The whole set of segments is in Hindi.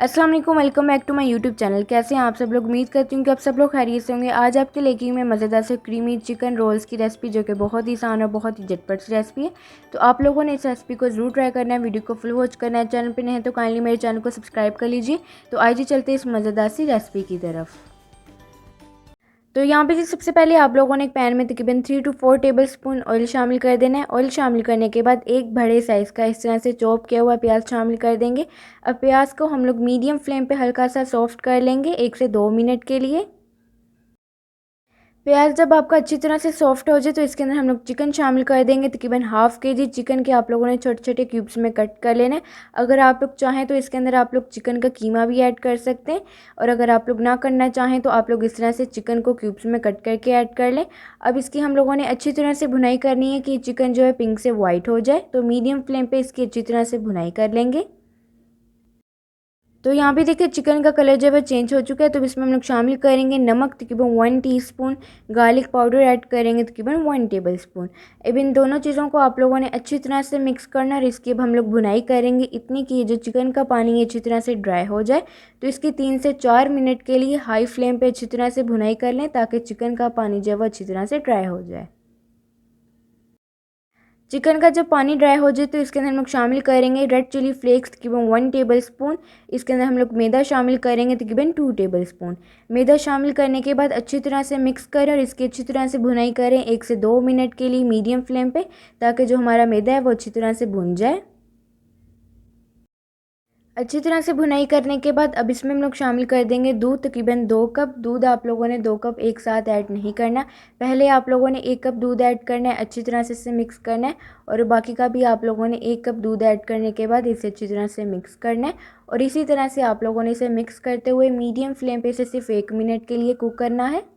अस्सलाम वालेकुम, welcome back to my YouTube channel. कैसे हैं आप सब लोग? उम्मीद करती हूँ कि आप सब लोग खैरियत से होंगे। आज आपके लेके मैं मज़ेदार से क्रीमी चिकन रोल्स की रेसिपी, जो कि बहुत ही आसान और बहुत ही झटपट सी रेसिपी है। तो आप लोगों ने इस रेसिपी को ज़रूर ट्राई करना है, वीडियो को फुल वॉच करना है। चैनल पर नहीं है तो काइंडली मेरे चैनल को सब्सक्राइब कर लीजिए। तो आइए चलते इस मज़ेदार सी रेसिपी की तरफ। तो यहाँ पे जी सबसे पहले आप लोगों ने एक पैन में तकरीबन 3 to 4 टेबलस्पून ऑयल शामिल कर देना है। ऑयल शामिल करने के बाद एक बड़े साइज़ का इस तरह से चॉप किया हुआ प्याज शामिल कर देंगे। अब प्याज को हम लोग मीडियम फ्लेम पे हल्का सा सॉफ्ट कर लेंगे 1 से 2 मिनट के लिए। प्याज जब आपका अच्छी तरह से सॉफ्ट हो जाए तो इसके अंदर हम लोग चिकन शामिल कर देंगे। तकरीबन हाफ़ के जी चिकन के आप लोगों ने छोटे छोटे क्यूब्स में कट कर लेना है। अगर आप लोग चाहें तो इसके अंदर आप लोग चिकन का कीमा भी ऐड कर सकते हैं, और अगर आप लोग ना करना चाहें तो आप लोग इस तरह से चिकन को क्यूब्स में कट करके ऐड कर लें। अब इसकी हम लोगों ने अच्छी तरह से भुनाई करनी है कि चिकन जो है पिंक से वाइट हो जाए। तो मीडियम फ्लेम पर इसकी अच्छी तरह से भुनाई कर लेंगे। तो यहाँ पे देखिए चिकन का कलर जो है चेंज हो चुका है। तो इसमें हम लोग शामिल करेंगे नमक तकरीबन 1 टीस्पून, गार्लिक पाउडर ऐड करेंगे तकरीबन 1 टेबलस्पून। अब इन दोनों चीज़ों को आप लोगों ने अच्छी तरह से मिक्स करना है। इसकी अब हम लोग भुनाई करेंगे इतनी कि जो चिकन का पानी है अच्छी तरह से ड्राई हो जाए। तो इसकी 3 से 4 मिनट के लिए हाई फ्लेम पर अच्छी तरह से भुनाई कर लें, ताकि चिकन का पानी जो है वो अच्छी तरह से ड्राई हो जाए। चिकन का जब पानी ड्राई हो जाए तो इसके अंदर हम लोग शामिल करेंगे रेड चिली फ्लेक्स तकरीबन 1 टेबलस्पून। इसके अंदर हम लोग मैदा शामिल करेंगे तकरीबन 2 टेबलस्पून। मैदा शामिल करने के बाद अच्छी तरह से मिक्स करें और इसकी अच्छी तरह से भुनाई करें 1 से 2 मिनट के लिए मीडियम फ्लेम पे, ताकि जो हमारा मैदा है वो अच्छी तरह से भुन जाए। अच्छी तरह से भुनाई करने के बाद अब इसमें हम लोग शामिल कर देंगे दूध तकरीबन 2 कप। दूध आप लोगों ने 2 कप एक साथ ऐड नहीं करना, पहले आप लोगों ने 1 कप दूध ऐड करना है, अच्छी तरह से इसे मिक्स करना है। और बाकी का भी आप लोगों ने 1 कप दूध ऐड करने के बाद इसे अच्छी तरह से मिक्स करना है। और इसी तरह से आप लोगों ने इसे मिक्स करते हुए मीडियम फ्लेम पर इसे सिर्फ 1 मिनट के लिए कुक करना है।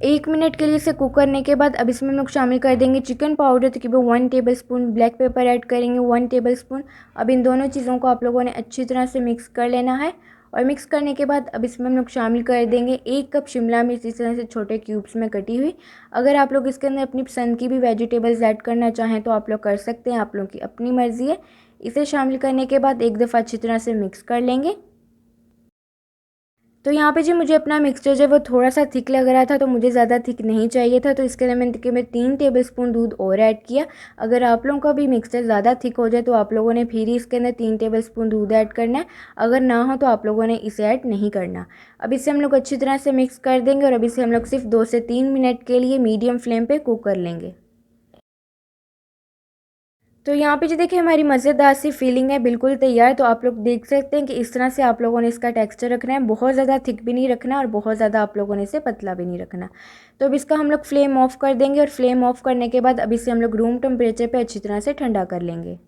1 मिनट के लिए इसे कुक करने के बाद अब इसमें हम लोग शामिल कर देंगे चिकन पाउडर तकरीबन 1 टेबलस्पून, ब्लैक पेपर ऐड करेंगे 1 टेबलस्पून। अब इन दोनों चीज़ों को आप लोगों ने अच्छी तरह से मिक्स कर लेना है। और मिक्स करने के बाद अब इसमें हम लोग शामिल कर देंगे 1 कप शिमला मिर्च इस तरह से छोटे क्यूब्स में कटी हुई। अगर आप लोग इसके अंदर अपनी पसंद की भी वेजिटेबल्स ऐड करना चाहें तो आप लोग कर सकते हैं, आप लोगों की अपनी मर्ज़ी है। इसे शामिल करने के बाद एक दफ़ा अच्छी तरह से मिक्स कर लेंगे। तो यहाँ पे जी मुझे अपना मिक्सचर जो है वो थोड़ा सा थिक लग रहा था, तो मुझे ज़्यादा थिक नहीं चाहिए था। तो इसके लिए मैंने 3 टेबलस्पून दूध और ऐड किया। अगर आप लोगों का भी मिक्सचर ज़्यादा थिक हो जाए तो आप लोगों ने फिर ही इसके अंदर 3 टेबलस्पून दूध ऐड करना है। अगर ना हो तो आप लोगों ने इसे ऐड नहीं करना। अब इसे हम लोग अच्छी तरह से मिक्स कर देंगे और अब इसे हम लोग सिर्फ 2 से 3 मिनट के लिए मीडियम फ्लेम पर कुक कर लेंगे। तो यहाँ पे जो देखिए हमारी मज़ेदार सी फीलिंग है बिल्कुल तैयार। तो आप लोग देख सकते हैं कि इस तरह से आप लोगों ने इसका टेक्सचर रखना है, बहुत ज़्यादा थिक भी नहीं रखना और बहुत ज़्यादा आप लोगों ने इसे पतला भी नहीं रखना। तो अब इसका हम लोग फ्लेम ऑफ कर देंगे और फ्लेम ऑफ करने के बाद अब इसे हम लोग रूम टेम्परेचर पे अच्छी तरह से ठंडा कर लेंगे।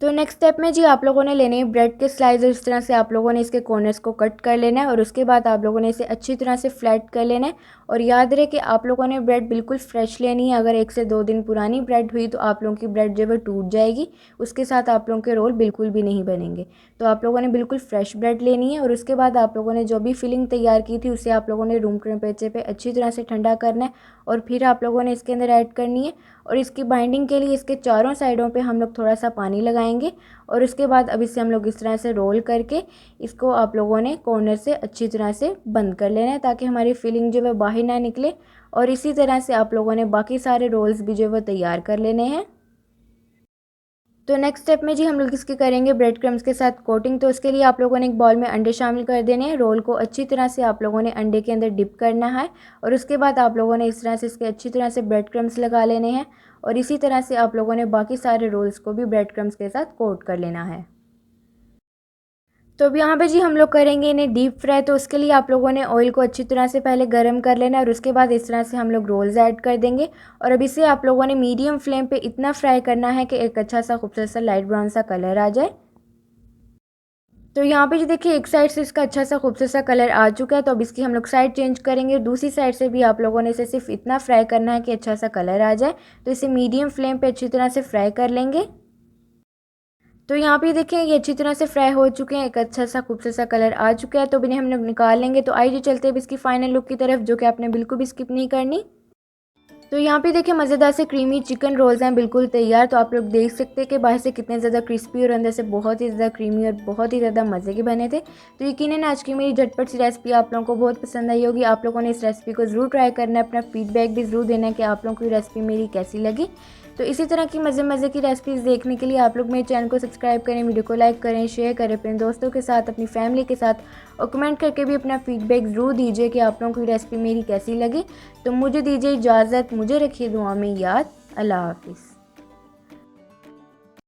तो नेक्स्ट स्टेप में जी आप लोगों ने लेने हैं ब्रेड के स्लाइस, और इस तरह से आप लोगों ने इसके कॉर्नर्स को कट कर लेना है। और उसके बाद आप लोगों ने इसे अच्छी तरह से फ्लैट कर लेना है। और याद रहे कि आप लोगों ने ब्रेड बिल्कुल फ्रेश लेनी है। अगर 1 से 2 दिन पुरानी ब्रेड हुई तो आप लोगों की ब्रेड जो है टूट जाएगी, उसके साथ आप लोगों के रोल बिल्कुल भी नहीं बनेंगे। तो आप लोगों ने बिल्कुल फ्रेश ब्रेड लेनी है। और उसके बाद आप लोगों ने जो भी फिलिंग तैयार की थी उसे आप लोगों ने रूम टेम्परेचर पर अच्छी तरह से ठंडा करना है। और फिर आप लोगों ने इसके अंदर ऐड करनी है। और इसकी बाइंडिंग के लिए इसके चारों साइडों पे हम लोग थोड़ा सा पानी लगाएंगे। और उसके बाद अब इसे हम लोग इस तरह से रोल करके इसको आप लोगों ने कॉर्नर से अच्छी तरह से बंद कर लेना है, ताकि हमारी फिलिंग जो है बाहर ना निकले। और इसी तरह से आप लोगों ने बाकी सारे रोल्स भी जो है वो तैयार कर लेने हैं। तो नेक्स्ट स्टेप में जी हम लोग इसके करेंगे ब्रेड क्रम्स के साथ कोटिंग। तो उसके लिए आप लोगों ने एक बॉल में अंडे शामिल कर देने हैं। रोल को अच्छी तरह से आप लोगों ने अंडे के अंदर डिप करना है। और उसके बाद आप लोगों ने इस तरह से इसके अच्छी तरह से ब्रेड क्रम्स लगा लेने हैं। और इसी तरह से आप लोगों ने बाकी सारे रोल्स को भी ब्रेड क्रम्स के साथ कोट कर लेना है। तो अब यहाँ पे जी हम लोग करेंगे इन्हें डीप फ्राई। तो उसके लिए आप लोगों ने ऑयल को अच्छी तरह से पहले गर्म कर लेना है। और उसके बाद इस तरह से हम लोग रोल्स ऐड कर देंगे। और अब इसे आप लोगों ने मीडियम फ्लेम पे इतना फ्राई करना है कि एक अच्छा सा खूबसूरत सा लाइट ब्राउन सा कलर आ जाए। तो यहाँ पे जो देखिए एक साइड से इसका अच्छा सा खूबसूरत सा कलर आ चुका है। तो अब इसकी हम लोग साइड चेंज करेंगे। दूसरी साइड से भी आप लोगों ने इसे सिर्फ इतना फ्राई करना है कि अच्छा सा कलर आ जाए। तो इसे मीडियम फ्लेम पे अच्छी तरह से फ्राई कर लेंगे। तो यहाँ पे देखिए ये अच्छी तरह से फ्राई हो चुके हैं, एक अच्छा सा खूबसूरत सा कलर आ चुका है। तो इन्हें हम लोग निकाल लेंगे। तो आइए चलते हैं इसकी फाइनल लुक की तरफ, जो कि आपने बिल्कुल भी स्किप नहीं करनी। तो यहाँ पे देखिए मज़ेदार से क्रीमी चिकन रोल्स हैं बिल्कुल तैयार। तो आप लोग देख सकते हैं कि बाहर से कितने ज़्यादा क्रिस्पी और अंदर से बहुत ही ज़्यादा क्रीमी और बहुत ही ज़्यादा मज़े के बने थे। तो यकीनन आज की मेरी झटपट सी रेसिपी आप लोगों को बहुत पसंद आई होगी। आप लोगों ने इस रेसिपी को ज़रूर ट्राई करना है, अपना फीडबैक भी ज़रूर देना है कि आप लोगों को ये रेसिपी मेरी कैसी लगी। तो इसी तरह की मज़े की रेसिपीज़ देखने के लिए आप लोग मेरे चैनल को सब्सक्राइब करें, वीडियो को लाइक करें, शेयर करें अपने दोस्तों के साथ, अपनी फैमिली के साथ, और कमेंट करके भी अपना फीडबैक ज़रूर दीजिए कि आप लोगों को रेसिपी मेरी कैसी लगी। तो मुझे दीजिए इजाज़त, मुझे रखिए दुआ में याद। अल्लाह हाफ़िज़।